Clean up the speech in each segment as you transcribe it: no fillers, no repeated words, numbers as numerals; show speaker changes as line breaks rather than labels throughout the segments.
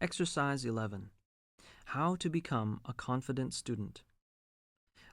Exercise 11. How to become a confident student.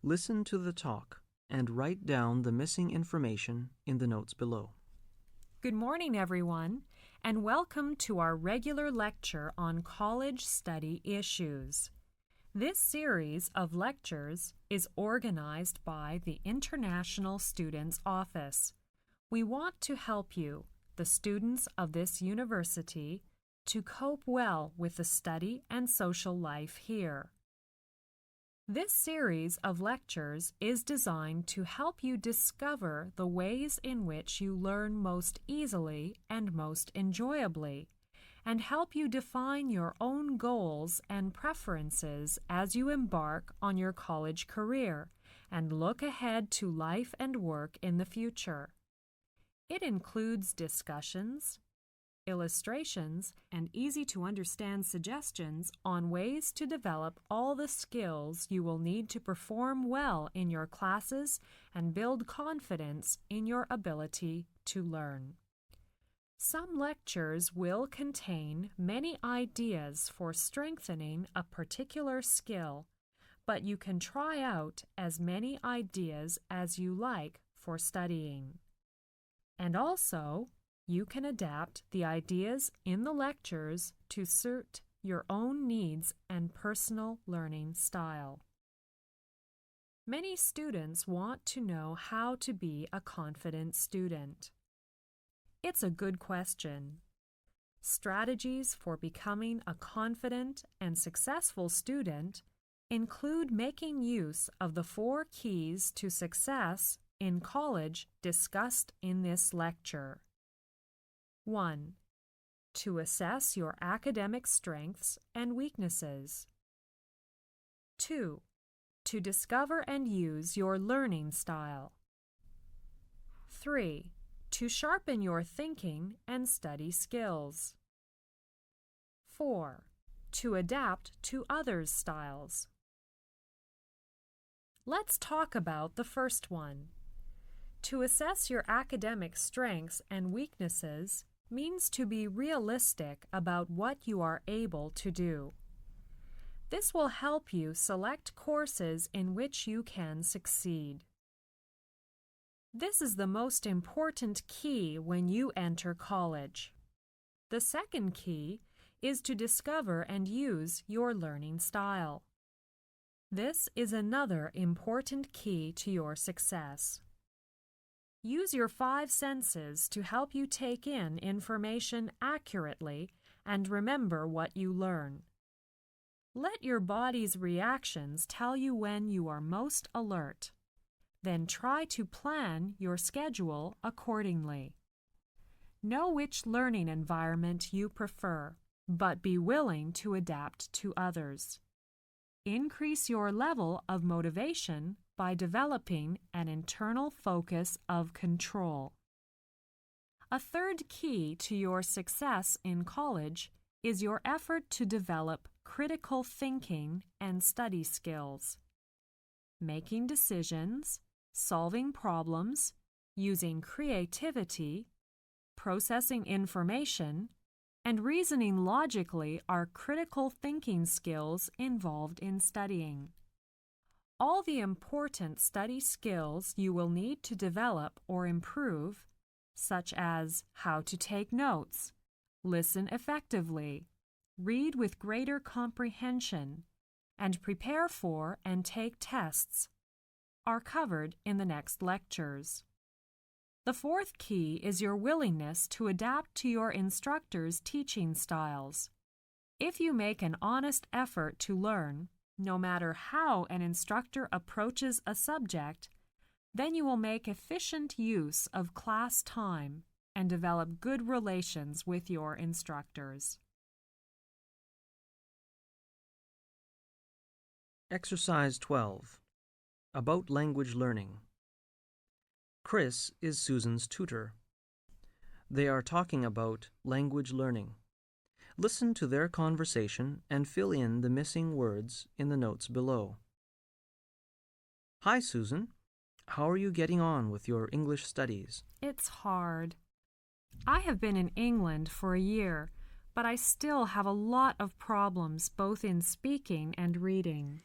Listen to the talk and write down the missing information in the notes below.
Good morning, everyone, and welcome to our regular lecture on college study issues. This series of lectures is organized by the International Students Office. We want to help you, the students of this university, to cope well with the study and social life here. This series of lectures is designed to help you discover the ways in which you learn most easily and most enjoyably, and help you define your own goals and preferences as you embark on your college career and look ahead to life and work in the future. It includes discussions, illustrations, and easy-to-understand suggestions on ways to develop all the skills you will need to perform well in your classes and build confidence in your ability to learn. Some lectures will contain many ideas for strengthening a particular skill, but you can try out as many ideas as you like for studying. And also, you can adapt the ideas in the lectures to suit your own needs and personal learning style. Many students want to know how to be a confident student. It's a good question. Strategies for becoming a confident and successful student include making use of the 4 keys to success in college discussed in this lecture. 1. To assess your academic strengths and weaknesses. 2. To discover and use your learning style. 3. To sharpen your thinking and study skills. 4. To adapt to others' styles. Let's talk about the first one. To assess your academic strengths and weaknesses means to be realistic about what you are able to do. This will help you select courses in which you can succeed. This is the most important key when you enter college. The second key is to discover and use your learning style. This is another important key to your success. Use your 5 senses to help you take in information accurately and remember what you learn. Let your body's reactions tell you when you are most alert. Then try to plan your schedule accordingly. Know which learning environment you prefer, but be willing to adapt to others. Increase your level of motivation by developing an internal focus of control. A third key to your success in college is your effort to develop critical thinking and study skills. Making decisions, solving problems, using creativity, processing information, and reasoning logically are critical thinking skills involved in studying. All the important study skills you will need to develop or improve, such as how to take notes, listen effectively, read with greater comprehension, and prepare for and take tests, are covered in the next lectures. The fourth key is your willingness to adapt to your instructor's teaching styles. If you make an honest effort to learn, no matter how an instructor approaches a subject, then you will make efficient use of class time and develop good relations with your instructors.
Exercise 12. About language learning. Chris is Susan's tutor. They are talking about language learning. Listen to their conversation and fill in the missing words in the notes below. Hi, Susan. How are you getting on with your English studies?
It's hard. I have been in England for a year, but I still have a lot of problems both in speaking and reading.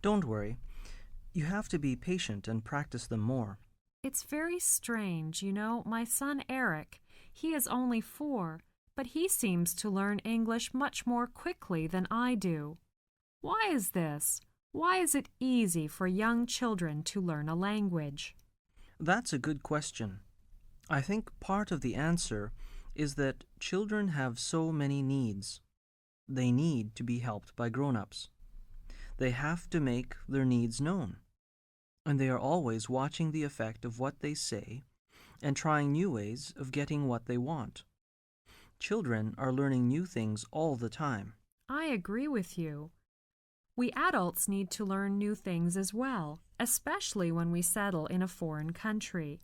Don't worry. You have to be patient and practice them more.
It's very strange, my son Eric, he is only 4, but he seems to learn English much more quickly than I do. Why is this? Why is it easy for young children to learn a language?
That's a good question. I think part of the answer is that children have so many needs. They need to be helped by grown-ups. They have to make their needs known. And they are always watching the effect of what they say and trying new ways of getting what they want. Children are learning new things all the time.
I agree with you. We adults need to learn new things as well, especially when we settle in a foreign country.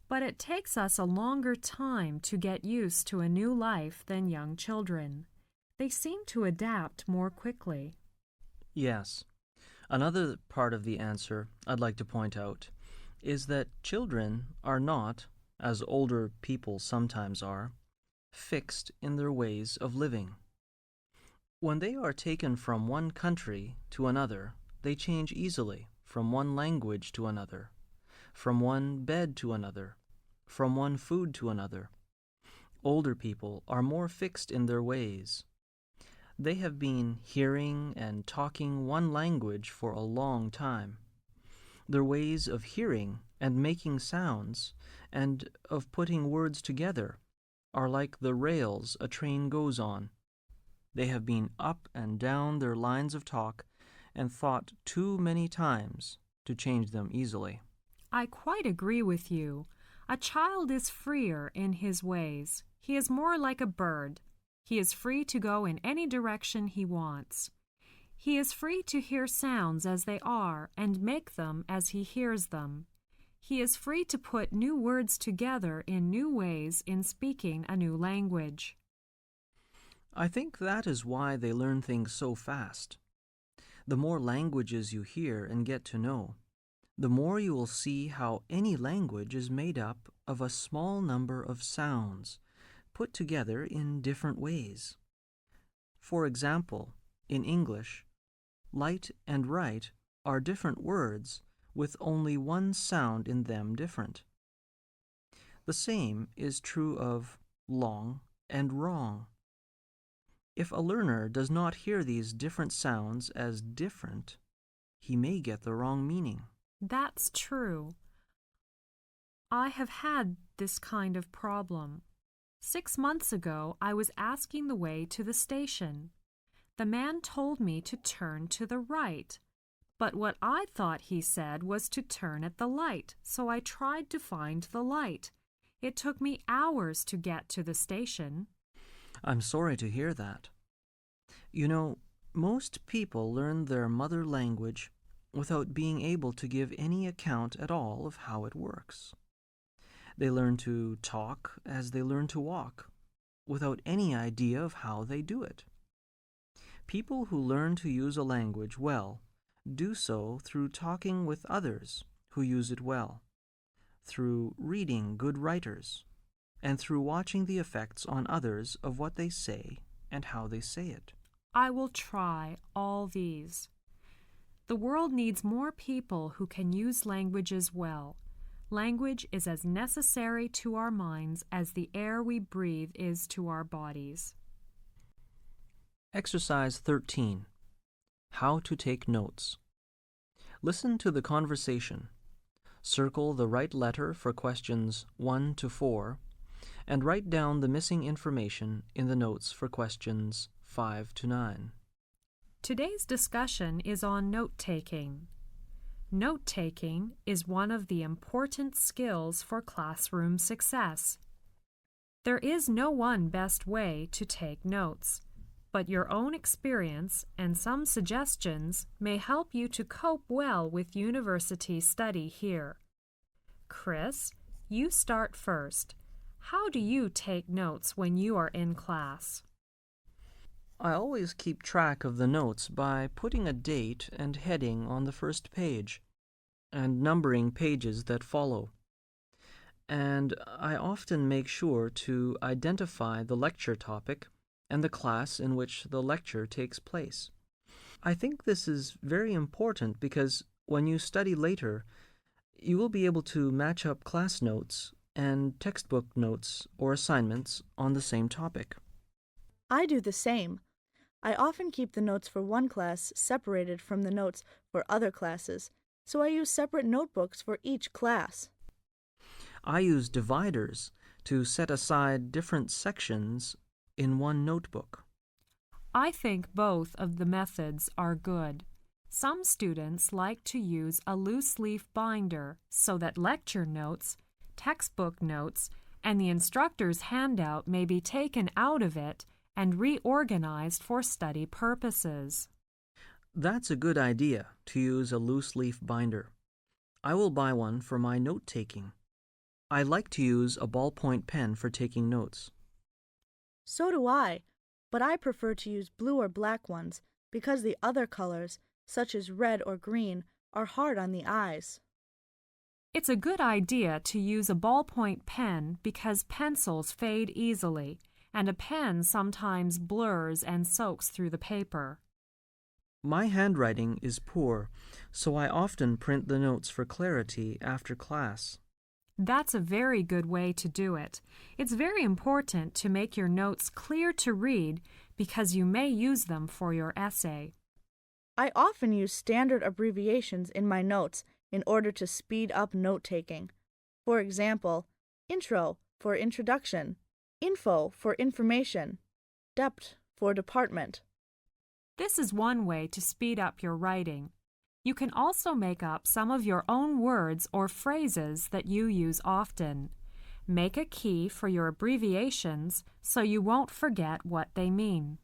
But it takes us a longer time to get used to a new life than young children. They seem to adapt more quickly.
Yes. Another part of the answer I'd like to point out is that children are not, as older people sometimes are, fixed in their ways of living. When they are taken from one country to another, they change easily from one language to another, from one bed to another, from one food to another. Older people are more fixed in their ways. They have been hearing and talking one language for a long time. Their ways of hearing and making sounds and of putting words together are like the rails a train goes on. They have been up and down their lines of talk and thought too many times to change them easily.
I quite agree with you. A child is freer in his ways. He is more like a bird. He is free to go in any direction he wants. He is free to hear sounds as they are and make them as he hears them. He is free to put new words together in new ways in speaking a new language.
I think that is why they learn things so fast. The more languages you hear and get to know, the more you will see how any language is made up of a small number of sounds put together in different ways. For example, in English, light and right are different words with only one sound in them different. The same is true of long and wrong. If a learner does not hear these different sounds as different, he may get the wrong meaning.
That's true. I have had this kind of problem. 6 months ago, I was asking the way to the station. The man told me to turn to the right, but what I thought he said was to turn at the light, so I tried to find the light. It took me hours to get to the station.
I'm sorry to hear that. You know, most people learn their mother language without being able to give any account at all of how it works. They learn to talk as they learn to walk, without any idea of how they do it. People who learn to use a language well do so through talking with others who use it well, through reading good writers, and through watching the effects on others of what they say and how they say it.
I will try all these. The world needs more people who can use languages well. Language is as necessary to our minds as the air we breathe is to our bodies.
Exercise 13. How to take notes. Listen to the conversation. Circle the right letter for questions 1 to 4, and write down the missing information in the notes for questions 5 to 9.
Today's discussion is on note-taking. Note-taking is one of the important skills for classroom success. There is no one best way to take notes, but your own experience and some suggestions may help you to cope well with university study here. Chris, you start first. How do you take notes when you are in class?
I always keep track of the notes by putting a date and heading on the first page, and numbering pages that follow. And I often make sure to identify the lecture topic and the class in which the lecture takes place. I think this is very important because when you study later, you will be able to match up class notes and textbook notes or assignments on the same topic.
I do the same. I often keep the notes for one class separated from the notes for other classes, so I use separate notebooks for each class.
I use dividers to set aside different sections in one notebook.
I think both of the methods are good. Some students like to use a loose-leaf binder so that lecture notes, textbook notes, and the instructor's handout may be taken out of it and reorganized for study purposes.
That's a good idea, to use a loose-leaf binder. I will buy one for my note-taking. I like to use a ballpoint pen for taking notes.
So do I, but I prefer to use blue or black ones because the other colors, such as red or green, are hard on the eyes.
It's a good idea to use a ballpoint pen because pencils fade easily, and a pen sometimes blurs and soaks through the paper.
My handwriting is poor, so I often print the notes for clarity after class.
That's a very good way to do it. It's very important to make your notes clear to read because you may use them for your essay.
I often use standard abbreviations in my notes in order to speed up note-taking. For example, intro for introduction, info for information, dept for department.
This is one way to speed up your writing. You can also make up some of your own words or phrases that you use often. Make a key for your abbreviations so you won't forget what they mean.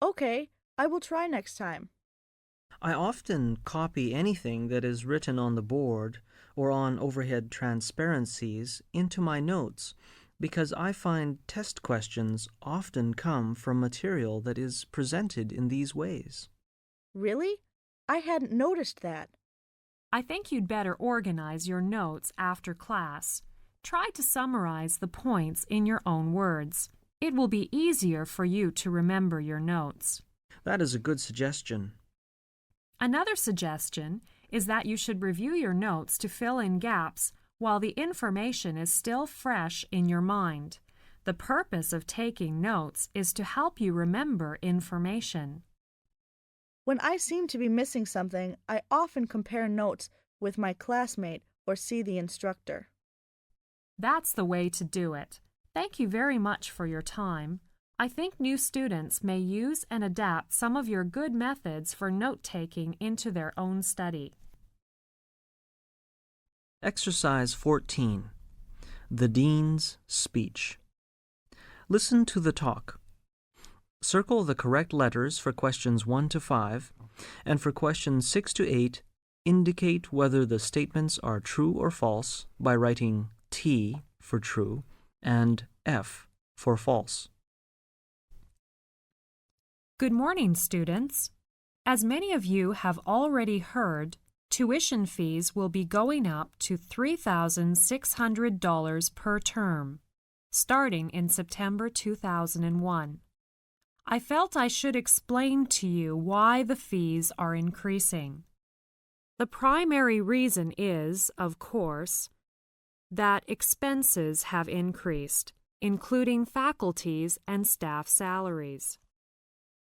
Okay, I will try next time.
I often copy anything that is written on the board or on overhead transparencies into my notes because I find test questions often come from material that is presented in these ways.
Really? I hadn't noticed that.
I think you'd better organize your notes after class. Try to summarize the points in your own words. It will be easier for you to remember your notes.
That is a good suggestion.
Another suggestion is that you should review your notes to fill in gaps while the information is still fresh in your mind. The purpose of taking notes is to help you remember information.
When I seem to be missing something, I often compare notes with my classmate or see the instructor.
That's the way to do it. Thank you very much for your time. I think new students may use and adapt some of your good methods for note-taking into their own study.
Exercise 14. The Dean's Speech. Listen to the talk. Circle the correct letters for questions 1 to 5, and for questions 6 to 8, indicate whether the statements are true or false by writing T for true and F for false.
Good morning, students. As many of you have already heard, tuition fees will be going up to $3,600 per term, starting in September 2001. I felt I should explain to you why the fees are increasing. The primary reason is, of course, that expenses have increased, including faculty's and staff salaries.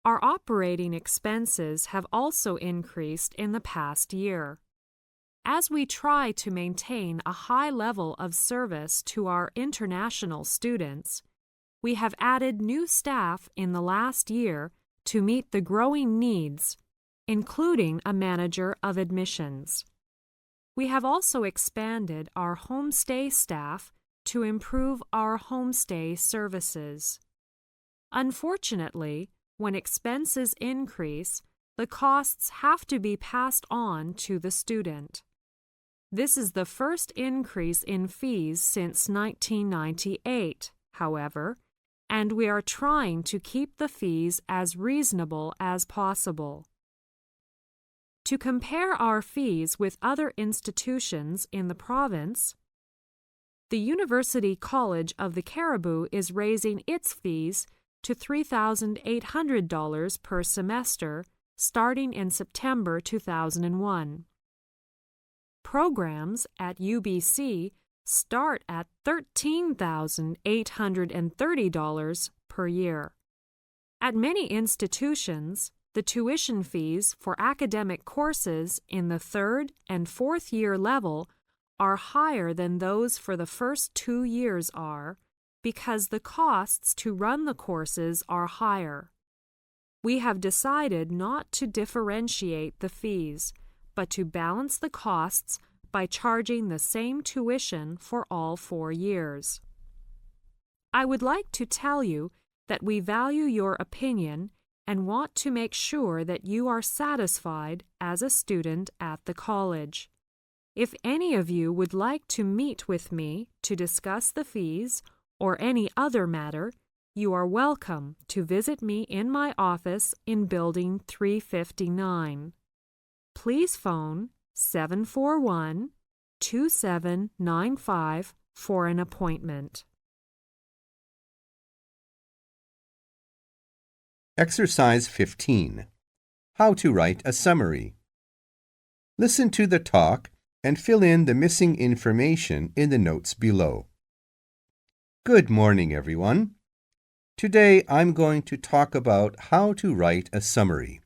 Our operating expenses have also increased in the past year. As we try to maintain a high level of service to our international students, we have added new staff in the last year to meet the growing needs, including a manager of admissions. We have also expanded our homestay staff to improve our homestay services. Unfortunately, when expenses increase, the costs have to be passed on to the student. This is the first increase in fees since 1998, however, and we are trying to keep the fees as reasonable as possible. To compare our fees with other institutions in the province, the University College of the Cariboo is raising its fees to $3,800 per semester starting in September 2001. Programs at UBC start at $13,830 per year. At many institutions, the tuition fees for academic courses in the third and fourth year level are higher than those for the first 2 years are because the costs to run the courses are higher. We have decided not to differentiate the fees, but to balance the costs by charging the same tuition for all 4 years. I would like to tell you that we value your opinion and want to make sure that you are satisfied as a student at the college. If any of you would like to meet with me to discuss the fees or any other matter, you are welcome to visit me in my office in Building 359. Please phone 741-2795 for an appointment.
Exercise 15. How to write a summary. Listen to the talk and fill in the missing information in the notes below. Good morning, everyone. Today I'm going to talk about how to write a summary.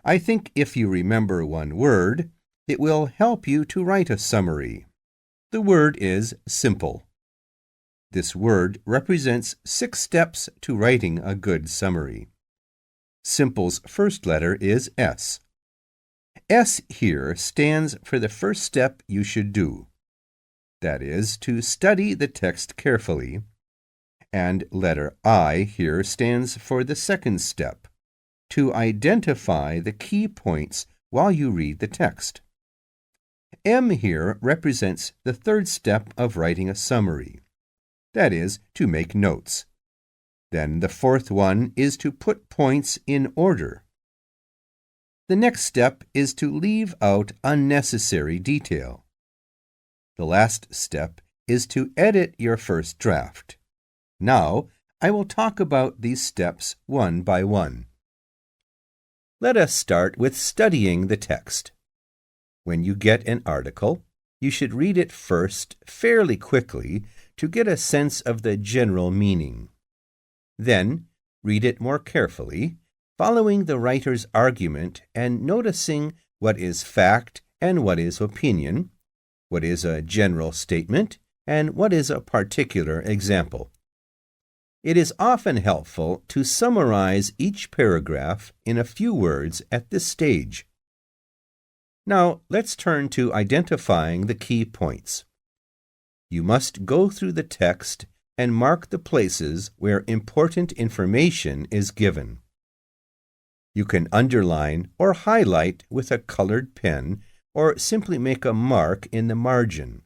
I think if you remember one word, it will help you to write a summary. The word is simple. This word represents 6 steps to writing a good summary. Simple's first letter is S. S here stands for the first step you should do. That is, to study the text carefully. And letter I here stands for the second step, to identify the key points while you read the text. M here represents the third step of writing a summary. That is, to make notes. Then the fourth one is to put points in order. The next step is to leave out unnecessary detail. The last step is to edit your first draft. Now, I will talk about these steps one by one. Let us start with studying the text. When you get an article, you should read it first fairly quickly to get a sense of the general meaning. Then, read it more carefully, following the writer's argument and noticing what is fact and what is opinion, what is a general statement, and what is a particular example. It is often helpful to summarize each paragraph in a few words at this stage. Now, let's turn to identifying the key points. You must go through the text and mark the places where important information is given. You can underline or highlight with a colored pen or simply make a mark in the margin.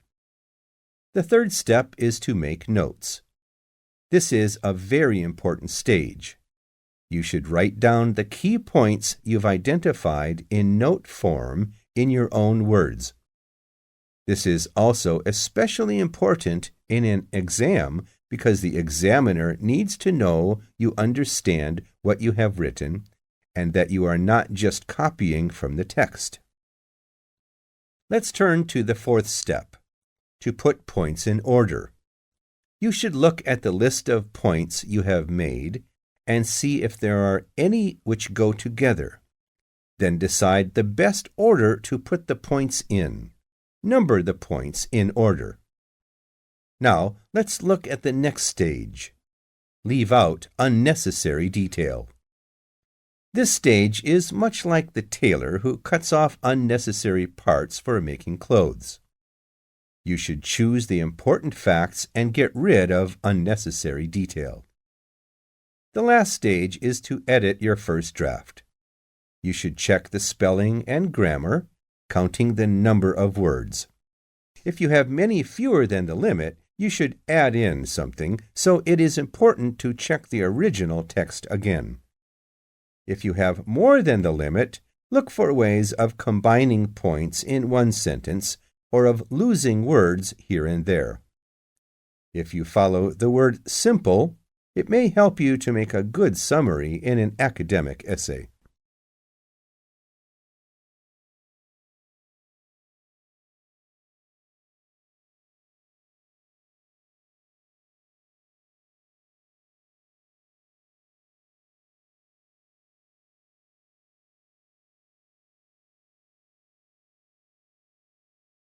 The third step is to make notes. This is a very important stage. You should write down the key points you've identified in note form in your own words. This is also especially important in an exam because the examiner needs to know you understand what you have written and that you are not just copying from the text. Let's turn to the fourth step, to put points in order. You should look at the list of points you have made and see if there are any which go together. Then decide the best order to put the points in. Number the points in order. Now, let's look at the next stage. Leave out unnecessary detail. This stage is much like the tailor who cuts off unnecessary parts for making clothes. You should choose the important facts and get rid of unnecessary detail. The last stage is to edit your first draft. You should check the spelling and grammar, counting the number of words. If you have many fewer than the limit, you should add in something, so it is important to check the original text again. If you have more than the limit, look for ways of combining points in one sentence or of losing words here and there. If you follow the word simple, It may help you to make a good summary in an academic essay.